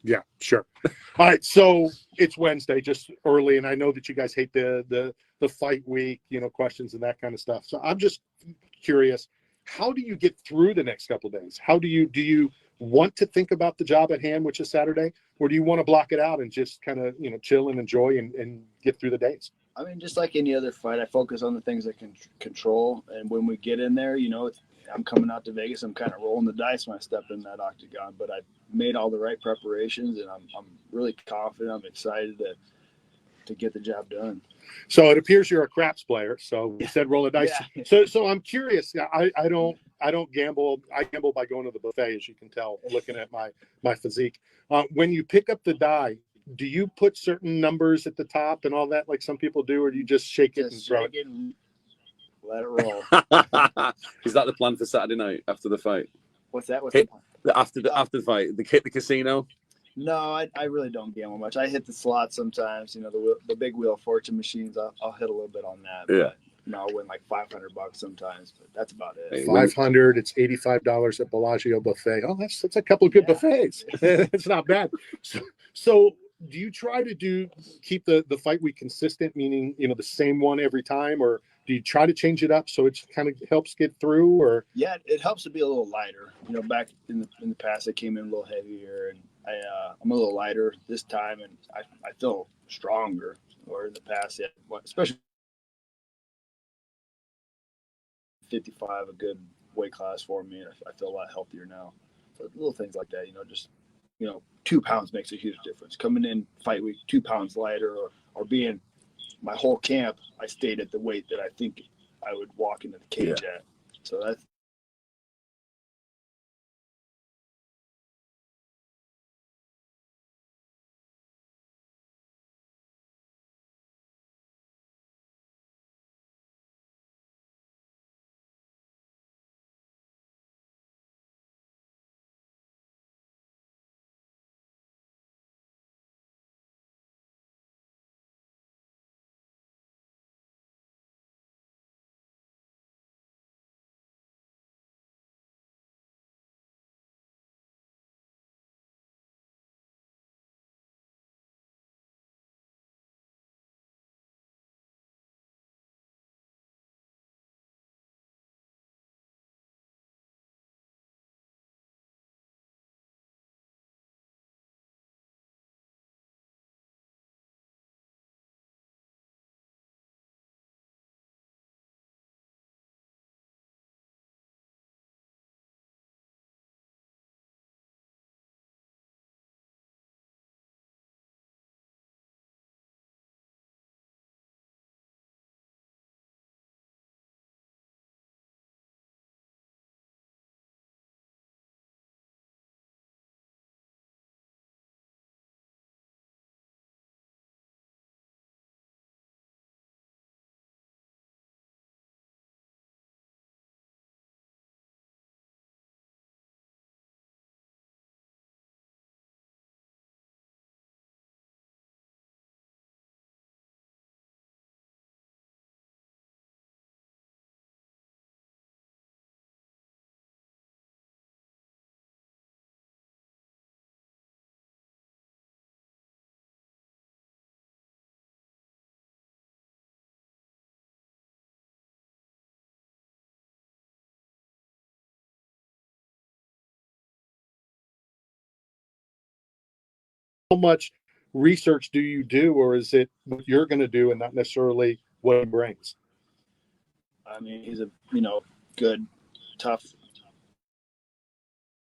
Yeah, sure. All right, so it's Wednesday, just early, and I know that you guys hate the fight week, questions and that kind of stuff. So I'm just curious, how do you get through the next couple of days? How do you want to think about the job at hand, which is Saturday, or do you want to block it out and just kind of chill and enjoy and get through the days? I mean, just like any other fight, I focus on the things I can control, and when we get in there, I'm coming out to Vegas. I'm kind of rolling the dice when I step in that octagon, but I made all the right preparations, and I'm really confident. I'm excited to get the job done. So it appears you're a craps player. So you said roll the dice. Yeah. So I'm curious. I don't gamble. I gamble by going to the buffet, as you can tell, looking at my physique. When you pick up the die, do you put certain numbers at the top and all that, like some people do, or do you just shake it and throw it? Let it roll. Is that the plan for Saturday night after the fight? What's that? After the fight, hit the casino? No, I really don't gamble much. I hit the slots sometimes. The big wheel fortune machines. I'll hit a little bit on that. Yeah. I'll win like $500 sometimes, but that's about it. $500. It's $85 at Algeo buffet. Oh, that's a couple of good buffets. It's not bad. So do you try to keep the fight week consistent, meaning the same one every time, or do you try to change it up so it kind of helps get through? Or it helps to be a little lighter. Back in the past, I came in a little heavier, and I'm a little lighter this time, and I feel stronger. Or in the past, especially 55, a good weight class for me, and I feel a lot healthier now. So little things like that, just 2 pounds makes a huge difference. Coming in fight week 2 pounds lighter, or being my whole camp, I stayed at the weight that I think I would walk into the cage at. So that's how much research do you do, or is it what you're going to do and not necessarily what he brings? I mean, he's a good, tough,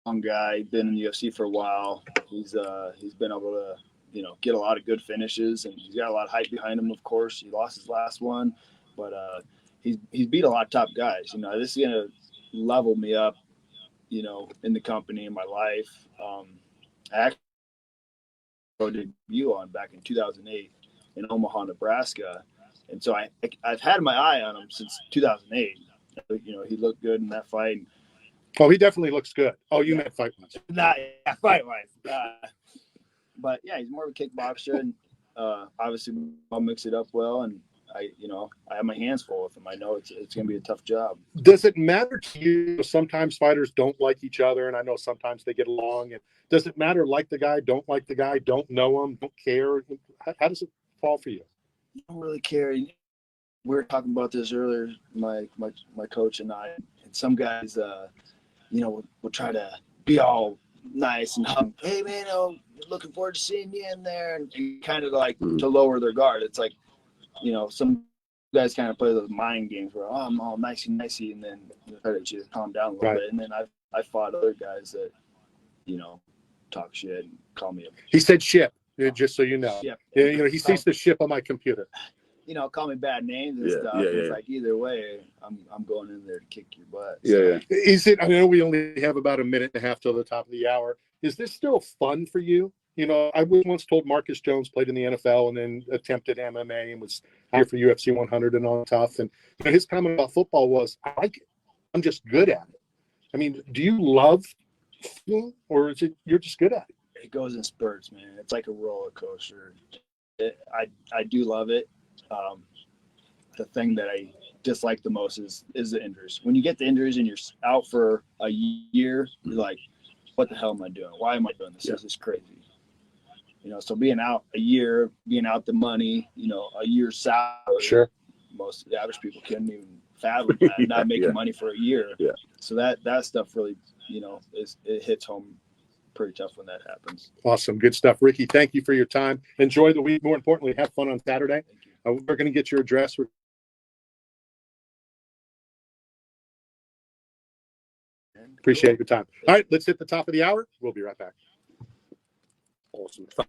long guy. Been in the UFC for a while. He's been able to get a lot of good finishes, and he's got a lot of hype behind him. Of course, he lost his last one, but he's beat a lot of top guys. This is gonna level me up, in the company, in my life. I actually debut on back in 2008 in Omaha, Nebraska, and so I've had my eye on him since 2008. He looked good in that fight. Oh, he definitely looks good. Oh, you meant fight-wise. Not fight-wise. But yeah, he's more of a kickboxer, and obviously I'll mix it up well. And I have my hands full with him. I know it's going to be a tough job. Does it matter to you? Sometimes fighters don't like each other, and I know sometimes they get along. And does it matter? Like the guy, don't like the guy, don't know him, don't care? How does it fall for you? I don't really care. We were talking about this earlier, my coach and I. And some guys, will try to be all nice and hug. Hey man, looking forward to seeing you in there, and kind of like to lower their guard. It's like, some guys kind of play those mind games where, I'm all nicey, and then try to just calm down a little bit. And then I fought other guys that, talk shit and call me. He said ship, just so you know. Ship. He sees the ship on my computer. Call me bad names and stuff. It's like either way, I'm going in there to kick your butt. So. Yeah. Is it? I know we only have about a minute and a half till the top of the hour. Is this still fun for you? I was once told Marcus Jones played in the NFL and then attempted MMA and was here for UFC 100 and all tough. And his comment about football was, I like it. I'm just good at it. I mean, do you love football, or is it you're just good at it? It goes in spurts, man. It's like a roller coaster. I do love it. The thing that I dislike the most is the injuries. When you get the injuries and you're out for a year, you're like, what the hell am I doing? Why am I doing this? This is crazy. So being out a year, being out the money, a year's salary. Sure. Most of the average people couldn't even fathom that, not making money for a year. Yeah. So that stuff really, it hits home pretty tough when that happens. Awesome. Good stuff. Ricky, thank you for your time. Enjoy the week. More importantly, have fun on Saturday. We're going to get your address. Appreciate your time. All right, let's hit the top of the hour. We'll be right back. Awesome. Thanks.